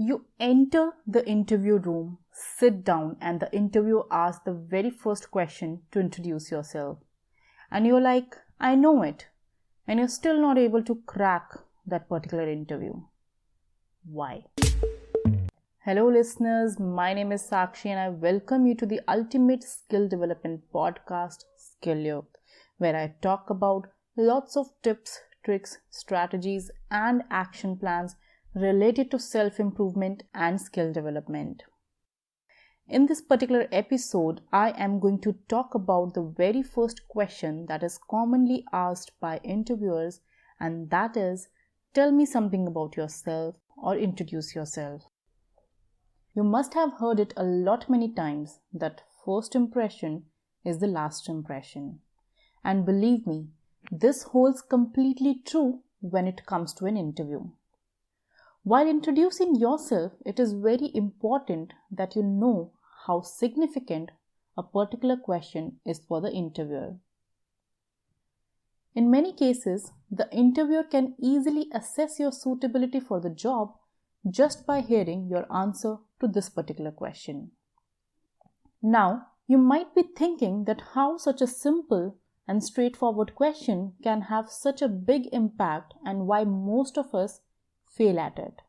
You enter the interview room, sit down, and the interviewer asks the very first question to introduce yourself. And you're like, I know it. And you're still not able to crack that particular interview. Why? Hello listeners, my name is Sakshi and I welcome you to the ultimate skill development podcast, Skill Youth, where I talk about lots of tips, tricks, strategies and action plans related to self-improvement and skill development. In this particular episode, I am going to talk about the very first question that is commonly asked by interviewers, and that is, tell me something about yourself or introduce yourself. You must have heard it a lot many times that first impression is the last impression. And believe me, this holds completely true when it comes to an interview. While introducing yourself, it is very important that you know how significant a particular question is for the interviewer. In many cases, the interviewer can easily assess your suitability for the job just by hearing your answer to this particular question. Now, you might be thinking that how such a simple and straightforward question can have such a big impact and why most of us fail at it.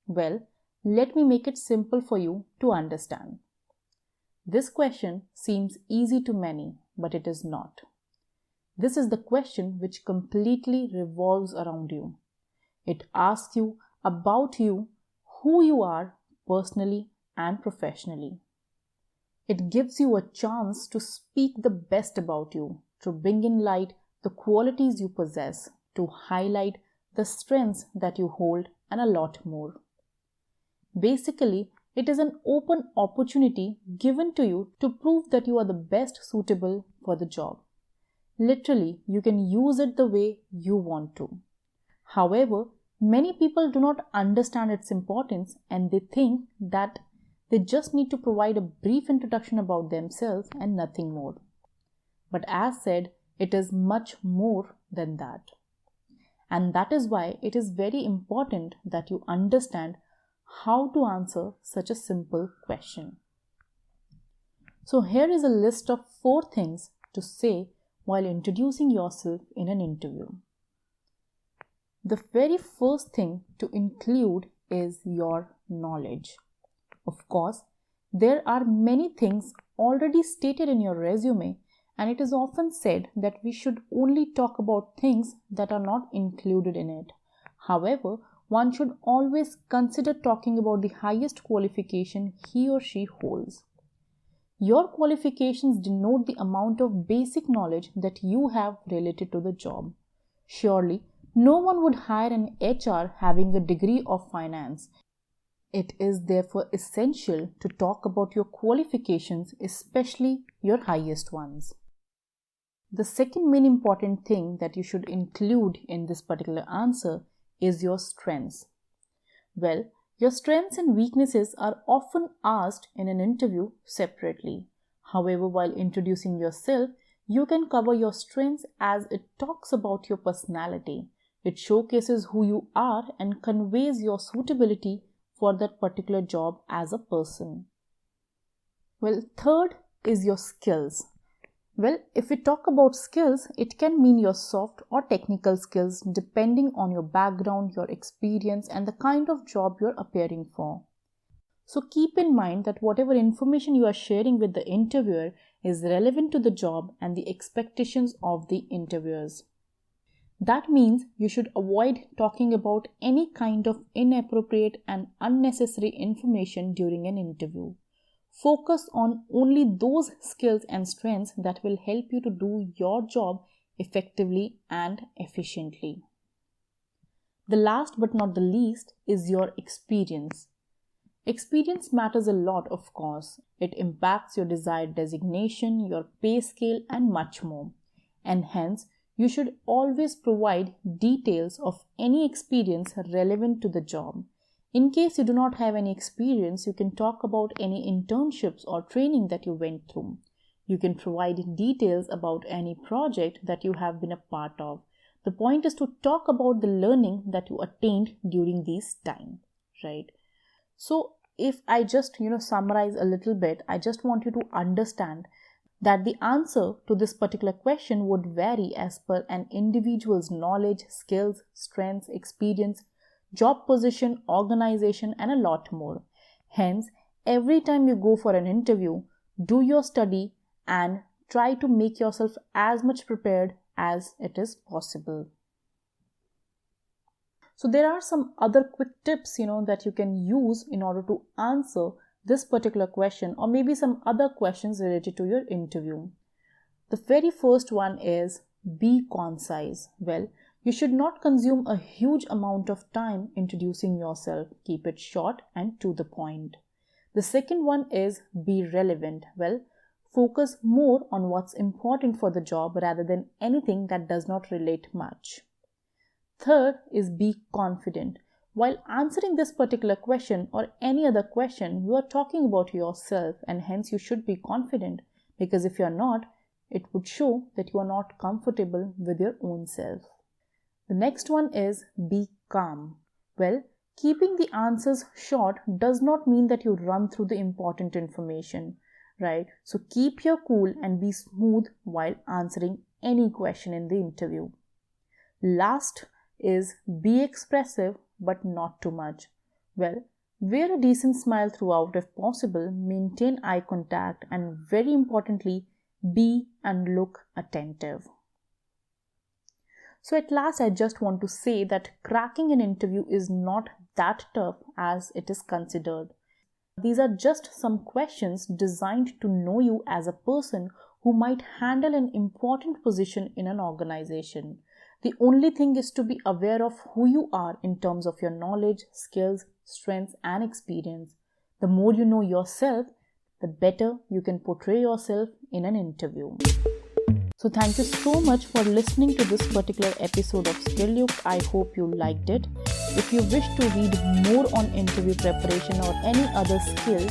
Well, let me make it simple for you to understand. This question seems easy to many, but it is not. This is the question which completely revolves around you. It asks you about you, who you are personally and professionally. It gives you a chance to speak the best about you, to bring in light the qualities you possess, to highlight the strengths that you hold, and a lot more. Basically, it is an open opportunity given to you to prove that you are the best suitable for the job. Literally, you can use it the way you want to. However, many people do not understand its importance and they think that they just need to provide a brief introduction about themselves and nothing more. But as said, it is much more than that. And that is why it is very important that you understand how to answer such a simple question. So here is a list of 4 things to say while introducing yourself in an interview. The very first thing to include is your knowledge. Of course, there are many things already stated in your resume, and it is often said that we should only talk about things that are not included in it. However, one should always consider talking about the highest qualification he or she holds. Your qualifications denote the amount of basic knowledge that you have related to the job. Surely, no one would hire an HR having a degree of finance. It is therefore essential to talk about your qualifications, especially your highest ones. The second main important thing that you should include in this particular answer is your strengths. Well, your strengths and weaknesses are often asked in an interview separately. However, while introducing yourself, you can cover your strengths as it talks about your personality. It showcases who you are and conveys your suitability for that particular job as a person. Well, third is your skills. Well, if we talk about skills, it can mean your soft or technical skills depending on your background, your experience, and the kind of job you're appearing for. So keep in mind that whatever information you are sharing with the interviewer is relevant to the job and the expectations of the interviewers. That means you should avoid talking about any kind of inappropriate and unnecessary information during an interview. Focus on only those skills and strengths that will help you to do your job effectively and efficiently. The last but not the least is your experience. Experience matters a lot, of course. It impacts your desired designation, your pay scale, and much more. And hence, you should always provide details of any experience relevant to the job. In case you do not have any experience, you can talk about any internships or training that you went through. You can provide details about any project that you have been a part of. The point is to talk about the learning that you attained during this time, right? So if I just, summarize a little bit, I just want you to understand that the answer to this particular question would vary as per an individual's knowledge, skills, strengths, experience, job position, organization, and a lot more. Hence, every time you go for an interview, do your study and try to make yourself as much prepared as it is possible. So there are some other quick tips, that you can use in order to answer this particular question or maybe some other questions related to your interview. The very first one is be concise. Well, you should not consume a huge amount of time introducing yourself. Keep it short and to the point. The second one is be relevant. Well, focus more on what's important for the job rather than anything that does not relate much. Third is be confident. While answering this particular question or any other question, you are talking about yourself and hence you should be confident, because if you are not, it would show that you are not comfortable with your own self. The next one is be calm. Well, keeping the answers short does not mean that you run through the important information, right? So keep your cool and be smooth while answering any question in the interview. Last is be expressive but not too much. Well, wear a decent smile throughout if possible, maintain eye contact, and very importantly, be and look attentive. So at last, I just want to say that cracking an interview is not that tough as it is considered. These are just some questions designed to know you as a person who might handle an important position in an organization. The only thing is to be aware of who you are in terms of your knowledge, skills, strengths, and experience. The more you know yourself, the better you can portray yourself in an interview. So thank you so much for listening to this particular episode of SkillYukt. I hope you liked it. If you wish to read more on interview preparation or any other skill,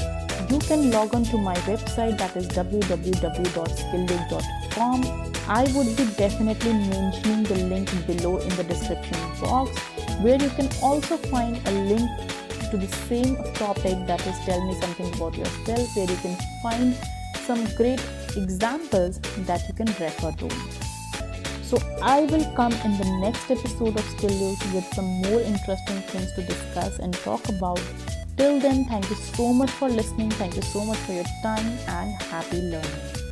you can log on to my website, that is www.skillyukt.com. I would be definitely mentioning the link below in the description box, where you can also find a link to the same topic, that is tell me something about yourself, where you can find some great examples that you can refer to. So I will come in the next episode of SkillYukt with some more interesting things to discuss and talk about. Till then, thank you so much for listening. Thank you so much for your time and happy learning.